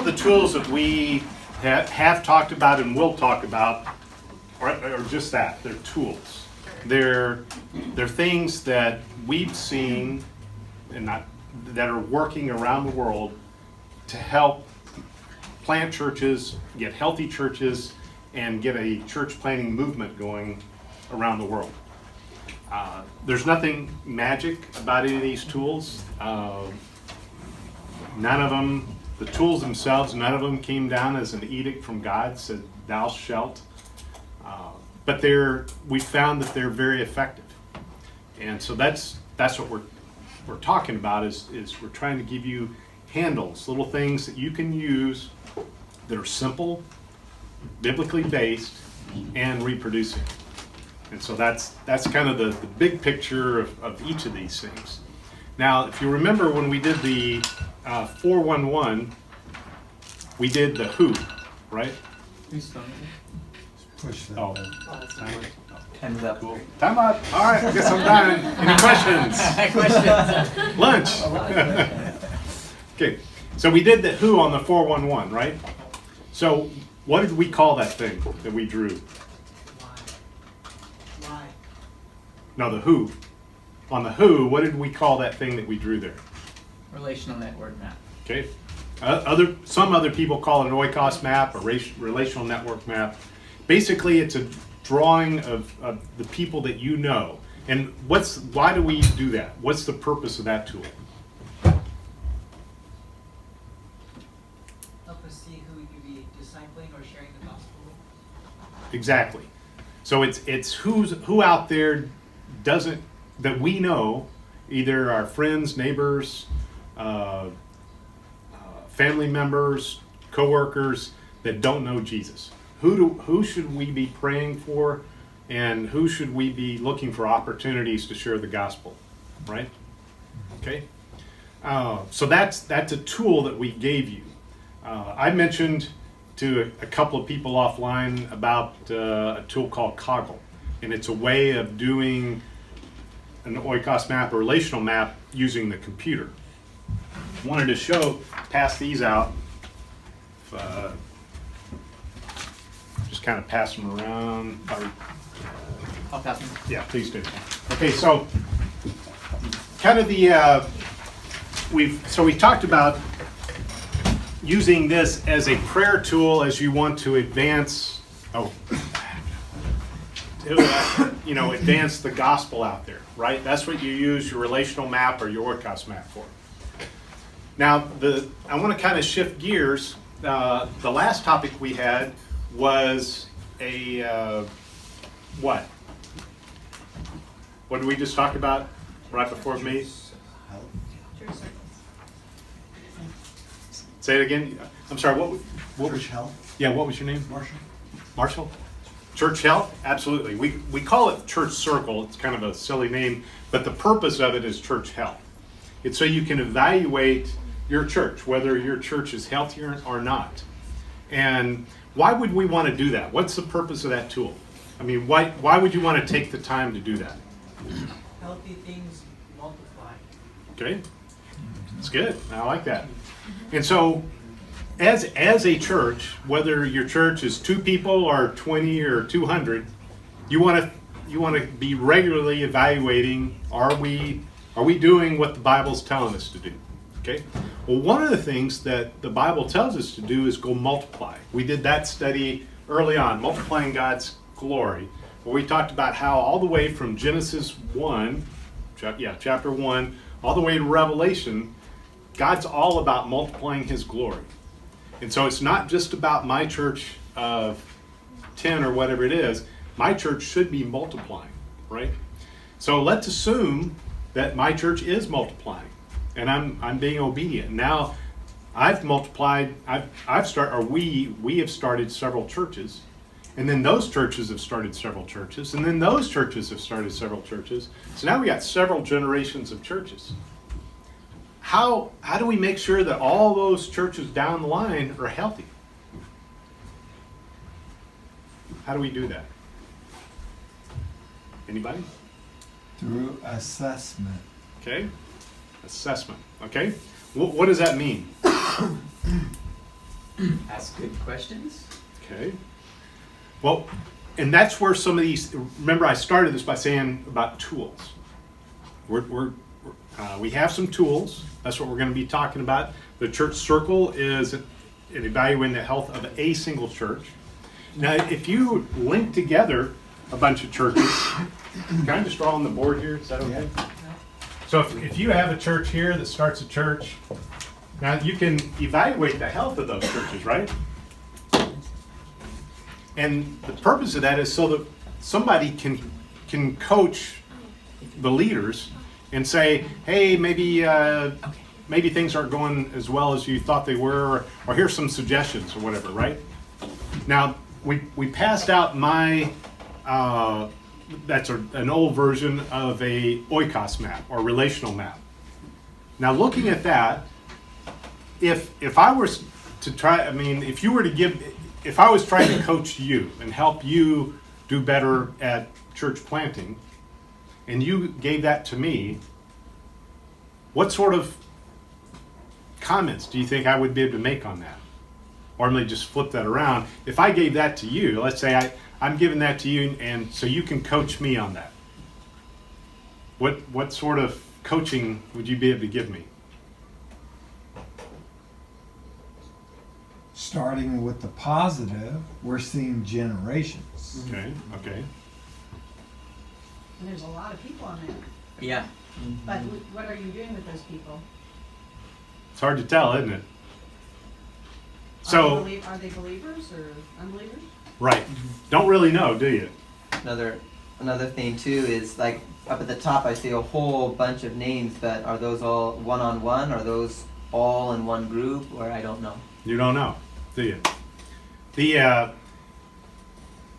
of the tools that we have talked about and will talk about are just that. They're tools. They're things that we've seen and that are working around the world to help plant churches, get healthy churches, and get a church planting movement going around the world. There's nothing magic about any of these tools. None of them, the tools themselves, none of them came down as an edict from God, said thou shalt. But we found that they're very effective. And so that's what we're talking about is we're trying to give you handles, little things that you can use that are simple, biblically based, and reproducing. And so that's kind of the big picture of each of these things. Now, if you remember when we did the 411, we did the who, right? Push that. Oh, Time's up. cool. Time up. All right, I guess I'm done. Any questions? Lunch. Okay, so we did the who on the 411, right? So what did we call that thing that we drew? Why? No, the who. On the who, what did we call that thing that we drew there? Relational network map. Okay. Some other people call it an oikos map, a relational network map. Basically, it's a drawing of the people that you know. And why do we do that? What's the purpose of that tool? Help us see who we could be discipling or sharing the gospel with. Exactly. So it's who out there that we know, either our friends, neighbors, family members, coworkers that don't know Jesus. Who should we be praying for, and who should we be looking for opportunities to share the gospel, right? Okay. So that's a tool that we gave you. I mentioned to a couple of people offline about a tool called Coggle, and it's a way of doing an oikos map, a relational map, using the computer. Wanted to pass these out. Just kind of pass them around. I'll pass them. Yeah, please do. Okay, so kind of we talked about using this as a prayer tool as you want to advance advance the gospel out there, right? That's what you use your relational map or your oikos map for. Now, I want to kind of shift gears. The last topic we had was what? What did we just talk about right before me? Church circles. Say it again. I'm sorry. What Church was? health. Yeah. What was your name? Marshall. Marshall? Church health? Absolutely. We call it church circle. It's kind of a silly name, but the purpose of it is church health. It's so you can evaluate your church, whether your church is healthier or not. And why would we want to do that? What's the purpose of that tool? I mean, why would you want to take the time to do that? Healthy things multiply. Okay, that's good. I like that. And so, as a church, whether your church is 2 people or 20 or 200, you want to be regularly evaluating: are we doing what the Bible's telling us to do? Okay. Well, one of the things that the Bible tells us to do is go multiply. We did that study early on, multiplying God's glory, where we talked about how all the way from Genesis 1, chapter 1, all the way to Revelation, God's all about multiplying His glory. And so it's not just about my church of 10 or whatever it is. My church should be multiplying, right? So let's assume that my church is multiplying, and I'm being obedient. Now, I've multiplied. We have started several churches, and then those churches have started several churches, and then those churches have started several churches. So now we got several generations of churches. How do we make sure that all those churches down the line are healthy? How do we do that? Anybody? Through assessment. Okay. Assessment. Okay. What does that mean? Ask good questions. Okay. Well, and that's where some of these, remember I started this by saying about tools. We have some tools. That's what we're going to be talking about. The church circle is in evaluating the health of a single church. Now, if you link together a bunch of churches, can I just draw on the board here? Is that okay? So if you have a church here that starts a church, now you can evaluate the health of those churches, right? And the purpose of that is so that somebody can coach the leaders and say, hey, maybe things aren't going as well as you thought they were, or here's some suggestions or whatever, right? Now, we passed out that's an old version of a oikos map or relational map. Now, looking at that, if I was to try, if I was trying to coach you and help you do better at church planting, and you gave that to me, what sort of comments do you think I would be able to make on that? Or let me just flip that around. If I gave that to you, let's say I'm giving that to you, and so you can coach me on that. What sort of coaching would you be able to give me? Starting with the positive, we're seeing generations. Okay. And there's a lot of people on there. Yeah. But what are you doing with those people? It's hard to tell, isn't it? Are So, they believers or unbelievers? right. Don't really know, do you? Another thing too is like up at the top I see a whole bunch of names, but are those all one-on-one? Are those all in one group? Or I don't know. You don't know, do you?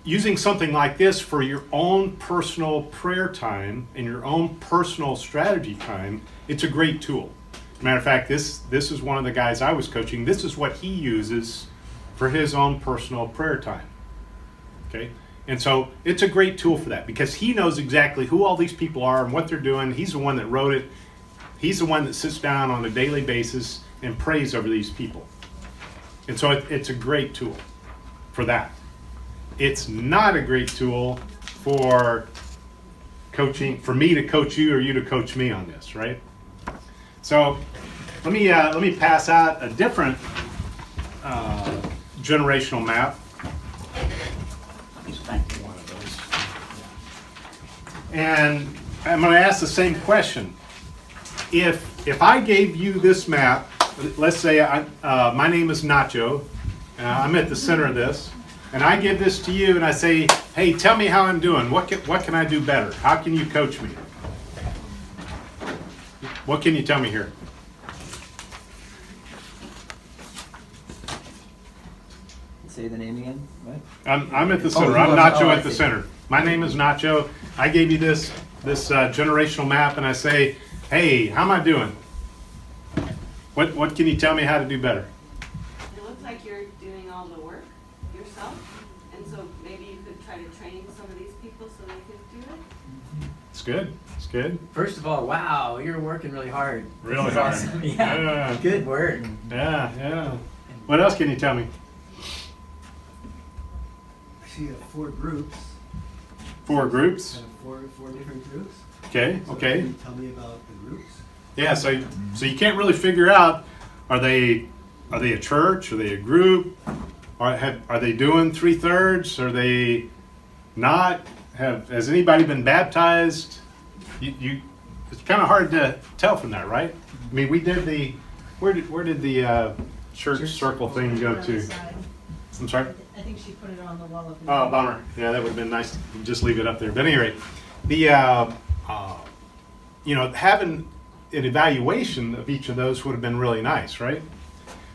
Using something like this for your own personal prayer time and your own personal strategy time, it's a great tool. Matter of fact, this is one of the guys I was coaching. This is what he uses for his own personal prayer time. Okay? And so it's a great tool for that because he knows exactly who all these people are and what they're doing. He's the one that wrote it. He's the one that sits down on a daily basis and prays over these people. And so it's a great tool for that. It's not a great tool for coaching, for me to coach you or you to coach me on this, right? So let me pass out a different generational map. One of those. And I'm going to ask the same question. If I gave you this map, let's say my name is Nacho, I'm at the center of this, and I give this to you and I say, hey, tell me how I'm doing. What can I do better? How can you coach me? What can you tell me here? Say the name again, right? I'm at the center. I'm Nacho at the center. My name is Nacho. I gave you this generational map and I say, hey, how am I doing? What can you tell me how to do better? It looks like you're doing all the work yourself, and so maybe you could try to train some of these people so they could do it. It's good. It's good. First of all, wow, you're working really hard. Really This is hard. awesome. Yeah. Yeah. Good work. Yeah. What else can you tell me? I see 4 groups. 4 groups. Kind of four different groups. Okay. So Okay. can you tell me about the groups? Yeah. So you can't really figure out are they a church? Are they a group? Are they doing 3/3? Are they not? Has anybody been baptized? It's kind of hard to tell from that, right? I mean, we did where did the church circle thing go On the to? side. I'm sorry. I think she put it on the wall of the. Oh, bummer. Yeah, that would have been nice to just leave it up there. But at any rate, having an evaluation of each of those would have been really nice, right?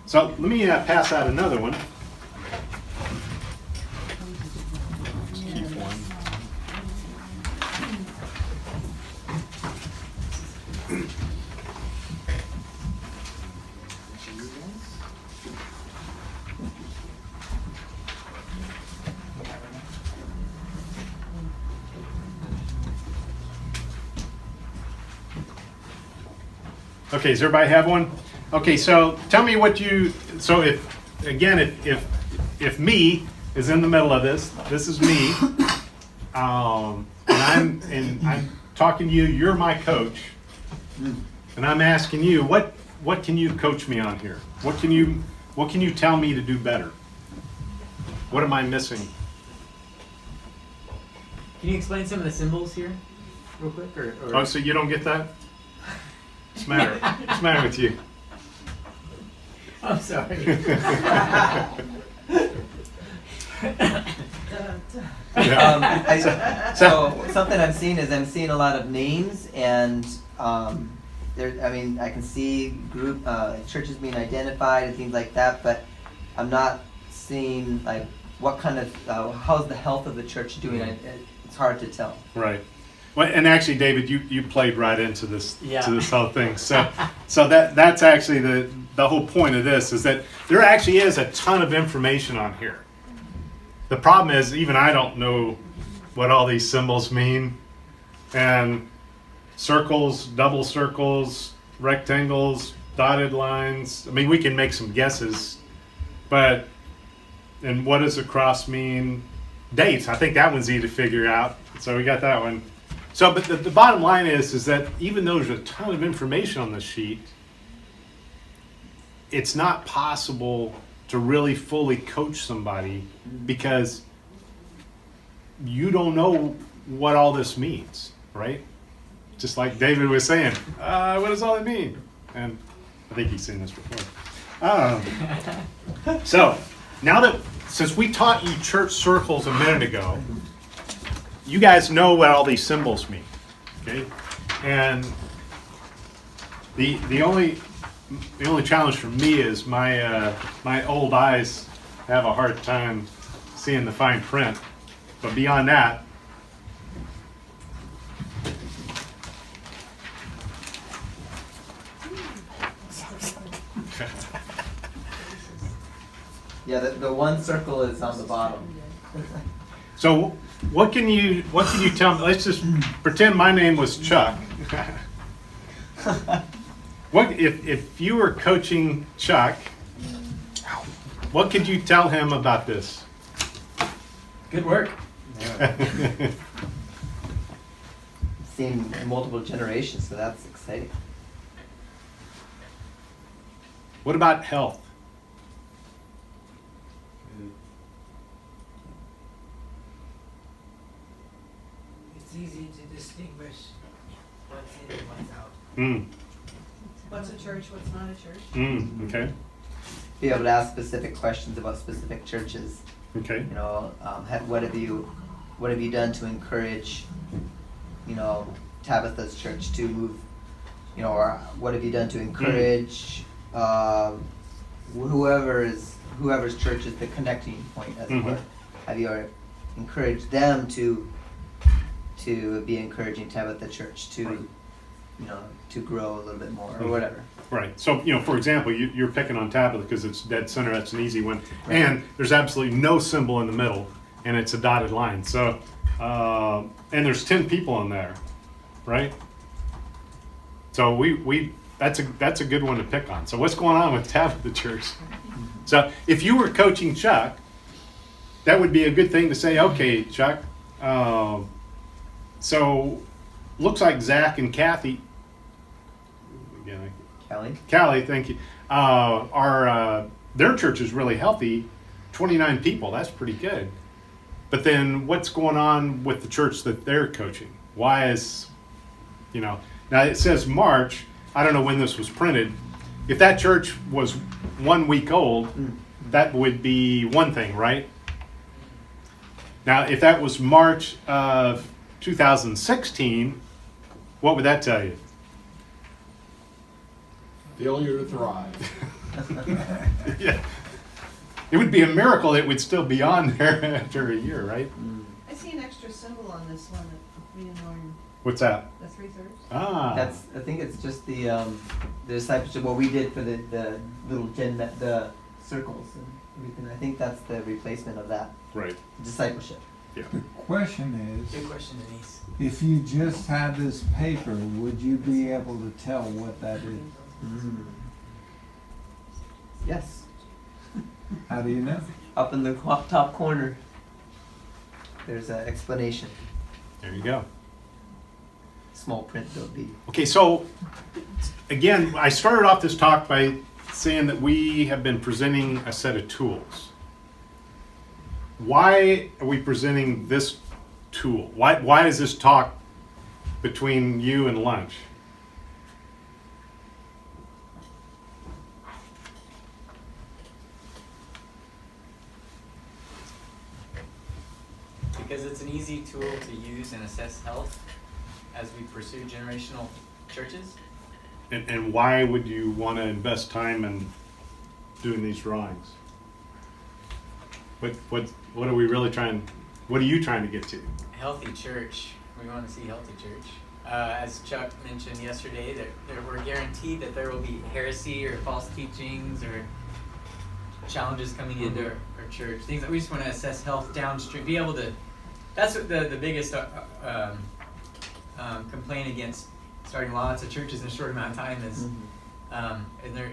So let me pass out another one. Keep one. Okay, does everybody have one? Okay, so tell me so if again, if me is in the middle of this is me, and I'm talking to you, you're my coach, and I'm asking you, what can you coach me on here? What can you tell me to do better? What am I missing? Can you explain some of the symbols here, real quick, or? Oh, so you don't get that? What's the matter? What's the matter with you? I'm sorry. So something I'm seeing is I'm seeing a lot of names and there. I mean, I can see group churches being identified and things like that, but I'm not seeing like what kind of how's the health of the church doing. It's hard to tell. Right. Well, and actually, David, you played right into this Yeah. to this whole thing. So that's actually the whole point of this is that there actually is a ton of information on here. The problem is even I don't know what all these symbols mean, and circles, double circles, rectangles, dotted lines. I mean, we can make some guesses, but and what does a cross mean? Dates. I think that one's easy to figure out. So we got that one. So, but the bottom line is that even though there's a ton of information on this sheet, it's not possible to really fully coach somebody because you don't know what all this means, right? Just like David was saying, what does all that mean? And I think he's seen this before. So, now that, since we taught you church circles a minute ago, you guys know what all these symbols mean, okay? And the only challenge for me is my old eyes have a hard time seeing the fine print. But beyond that, Yeah, the one circle is on the bottom. so what can you tell me? Let's just pretend my name was Chuck. What if you were coaching Chuck? What could you tell him about this? Good work. Seen multiple generations, so that's exciting. What about health? It's easy to distinguish what's in and what's out. What's a church, what's not a church? Okay. Be able to ask specific questions about specific churches. Okay. You know, what have you done to encourage, you know, Tabitha's church to move, you know, or what have you done to encourage whoever's church is the connecting point, as it were. Have you encouraged them to be encouraging Tabitha church to, Right. you know, to grow a little bit more or whatever. Right. So, you know, for example, you're picking on Tabitha because it's dead center. That's an easy one. And there's absolutely no symbol in the middle, and it's a dotted line. So, and there's 10 people in there, right? So that's a good one to pick on. So what's going on with Tabitha Church? So if you were coaching Chuck, that would be a good thing to say, okay, Chuck, so looks like Zach and Kathy, again, Callie, thank you, their church is really healthy, 29 people, that's pretty good. But then what's going on with the church that they're coaching? Why is, you know, now it says March, I don't know when this was printed. If that church was 1 week old, that would be one thing, right? Now, if that was March of 2016, what would that tell you? Failure to thrive. Yeah. It would be a miracle it would still be on there after a year, right? I see an extra symbol on this one that we didn't learn, What's that? the 3/3. Ah. I think it's just the discipleship. What we did for the little the circles and everything. I think that's the replacement of that Right. discipleship. Yeah. The question is, Good question, Denise. if you just had this paper, would you be able to tell what that is? Yes. How do you know? Up in the top corner, there's an explanation. There you go. Small print though, be. Okay, so again, I started off this talk by saying that we have been presenting a set of tools. Why are we presenting this tool? Why is this talk between you and lunch? Because it's an easy tool to use and assess health as we pursue generational churches. And why would you want to invest time in doing these drawings? What are we really trying? What are you trying to get to? Healthy church. We want to see healthy church. As Chuck mentioned yesterday, that we're guaranteed that there will be heresy or false teachings or challenges coming into our church. Things that we just want to assess health downstream. Be able to. That's what the biggest complaint against starting lots of churches in a short amount of time is, and there,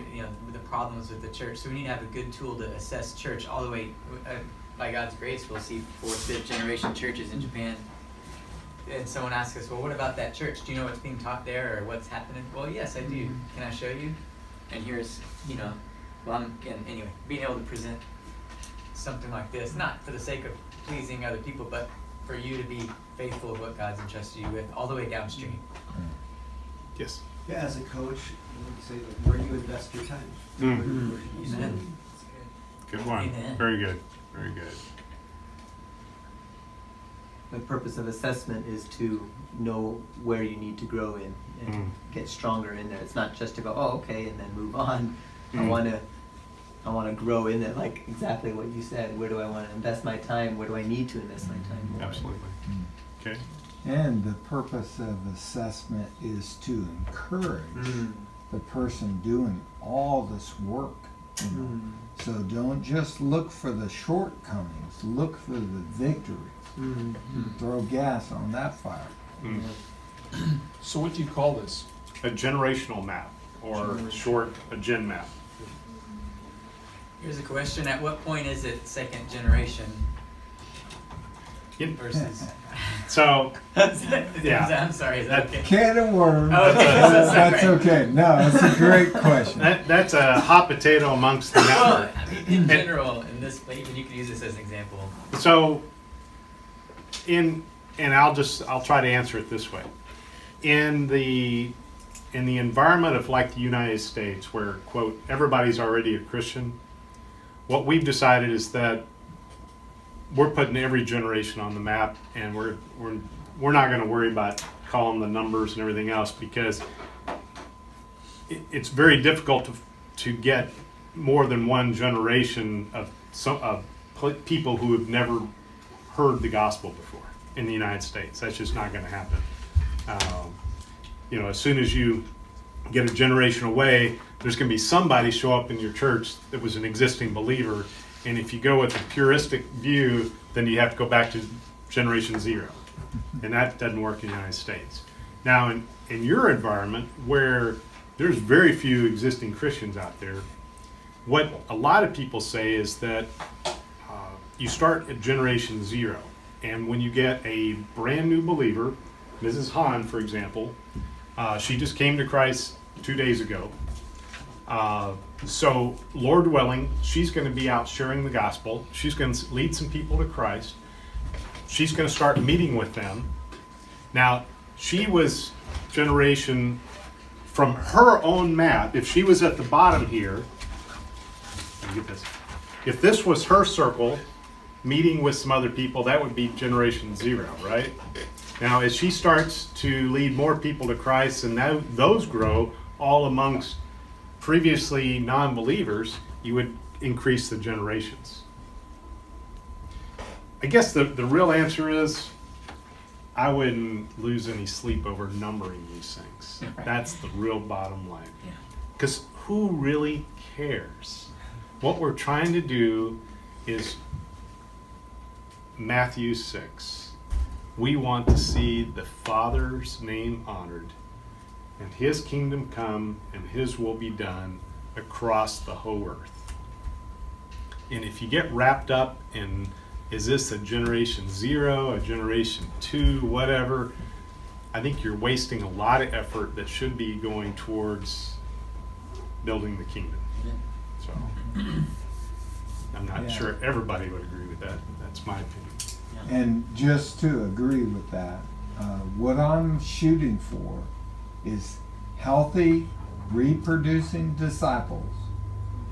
the problems with the church. So we need to have a good tool to assess church all the way. By God's grace, we'll see 4th, 5th generation churches in Japan. And someone asks us, well, what about that church? Do you know what's being taught there or what's happening? Well, yes, I do. Can I show you? And here's, anyway, being able to present something like this, not for the sake of pleasing other people, but for you to be faithful of what God's entrusted you with all the way downstream. Yes. Yeah, as a coach, I would say, like, where do you invest your time? Mm. Where do you spend Amen. Good one. Amen. Very good. Very good. The purpose of assessment is to know where you need to grow in and get stronger in there. It's not just to go, oh, okay, and then move on. I want to grow in it, like exactly what you said. Where do I want to invest my time? Where do I need to invest my time more? Absolutely. Okay. And the purpose of assessment is to encourage the person doing all this work. So don't just look for the shortcomings, look for the victories. Throw gas on that fire. So what do you call this? A generational map, or short, a gen map. Here's a question. At what point is it second generation versus... So, yeah. I'm sorry, is that okay? Can of worms. Oh, okay. That's okay. No, it's a great question. That's a hot potato amongst the Well, network. I mean, in general, in this, even you could use this as an example. So, I'll try to answer it this way. In the environment of like the United States, where quote everybody's already a Christian, what we've decided is that we're putting every generation on the map, and we're not going to worry about calling the numbers and everything else, because it's very difficult to get more than one generation of people who have never heard the gospel before in the United States. That's just not going to happen. As soon as you get a generation away, there's going to be somebody show up in your church that was an existing believer. And if you go with a puristic view, then you have to go back to generation 0. And that doesn't work in the United States. Now, in your environment, where there's very few existing Christians out there, what a lot of people say is that you start at generation 0. And when you get a brand new believer, Mrs. Hahn, for example, she just came to Christ 2 days ago. So, Lord willing, she's going to be out sharing the gospel. She's going to lead some people to Christ. She's going to start meeting with them. Now, she was generation from her own map. If she was at the bottom here, let me get this. If this was her circle, meeting with some other people, that would be generation 0, right? Now, as she starts to lead more people to Christ, and now those grow all amongst previously non-believers, you would increase the generations. I guess the real answer is I wouldn't lose any sleep over numbering these things. That's the real bottom line. Because who really cares? What we're trying to do is Matthew 6. We want to see the Father's name honored, and His kingdom come, and His will be done across the whole earth. And if you get wrapped up in, is this a generation 0, a generation 2, whatever, I think you're wasting a lot of effort that should be going towards building the kingdom. So I'm not Yeah. sure everybody would agree with that. That's my opinion. And just to agree with that, what I'm shooting for is healthy, reproducing disciples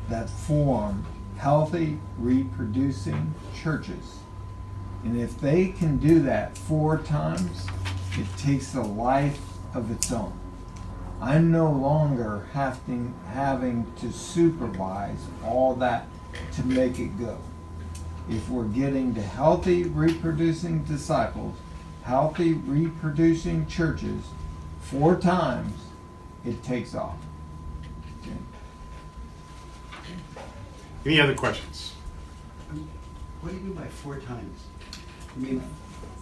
that form healthy, reproducing churches. And if they can do that 4 times, it takes a life of its own. I'm no longer having to supervise all that to make it go. If we're getting to healthy, reproducing disciples, healthy, reproducing churches 4 times, it takes off. Okay. Any other questions? What do you mean by 4 times? You mean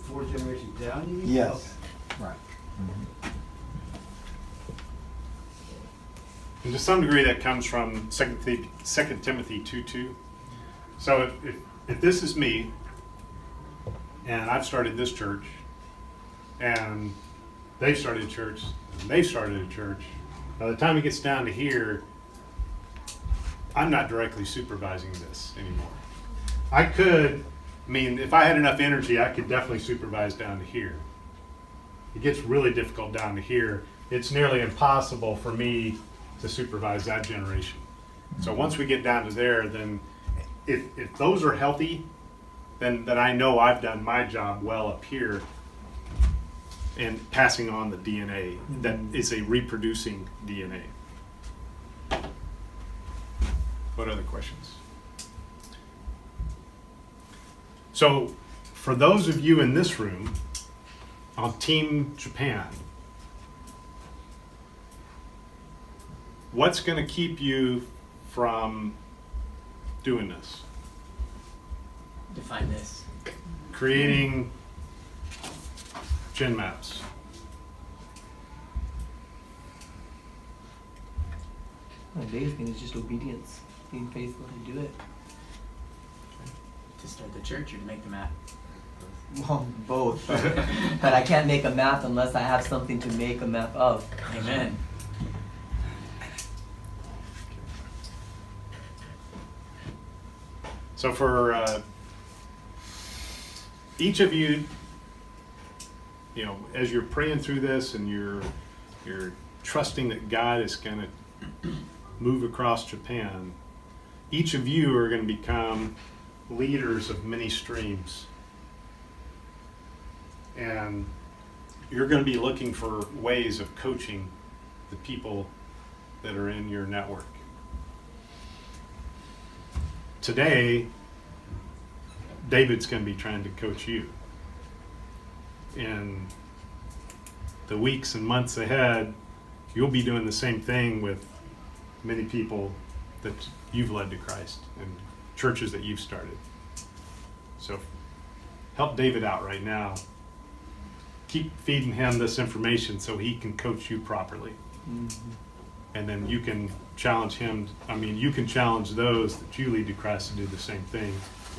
4 generations down, you mean? Yes. Right. And to some degree, that comes from 2 Timothy 2:2. So if this is me, and I've started this church, and they've started a church, and they've started a church, by the time it gets down to here, I'm not directly supervising this anymore. I could, if I had enough energy, I could definitely supervise down to here. It gets really difficult down to here. It's nearly impossible for me to supervise that generation. So once we get down to there, then if those are healthy, then I know I've done my job well up here and passing on the DNA that is a reproducing DNA. What other questions? So for those of you in this room on Team Japan, what's going to keep you from doing this? Define this. Creating gen maps. The biggest thing is just obedience, being faithful to do it. To start the church or to make the map? Well, both. But I can't make a map unless I have something to make a map of. Amen. So for each of you, as you're praying through this and you're trusting that God is going to move across Japan, each of you are going to become leaders of many streams. And you're going to be looking for ways of coaching the people that are in your network. Today, David's going to be trying to coach you. In the weeks and months ahead, you'll be doing the same thing with many people that you've led to Christ and churches that you've started. So help David out right now. Keep feeding him this information so he can coach you properly. Mm-hmm. And then you can challenge him. You can challenge those that you lead to Christ to do the same thing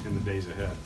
in the days ahead.